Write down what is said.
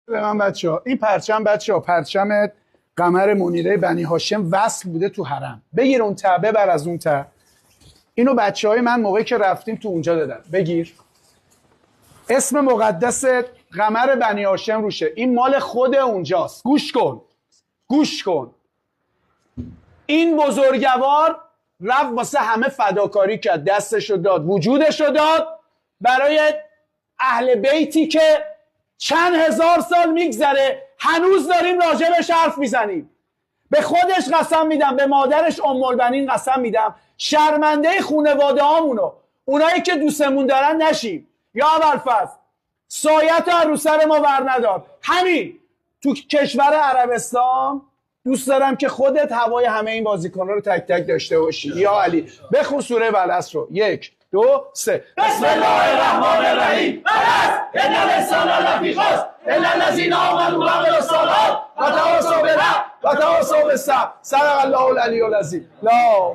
به من بچه‌ها این پرچم پرچم قمر منیره بنی هاشم وصل بوده تو حرم. بگیر اون ته، ببر از اون ته. اینو بچه‌های من موقعی که رفتیم تو اونجا دادن. بگیر. اسم مقدس قمر بنی هاشم روشه. این مال خود اونجاست. گوش کن. این بزرگوار رفت واسه همه فداکاری کرد، دستشو داد، وجودشو داد برای اهل بیتی که چند هزار سال میگذره هنوز داریم راجبش حرف میزنیم. به خودش قسم میدم، به مادرش ام البنین قسم میدم، شرمنده خانواده هامونو، اونایی که دوستمون دارن نشیم. یا ابوالفضل سایت رو سر ما ور ندار. همین تو کشور عربستان دوست دارم که خودت هوای همه این بازیکن‌ها رو تک تک داشته باشی. یا علی بخون سوره والعصر رو. 1 2 3. بسم الله الرحمن الرحیم. والعصر ان الانسان لفی خسر الا الذین آمنوا وعملوا الصالحات و تواصوا بالحق و تواصوا بالصبر. صدق الله العلی العظیم. لا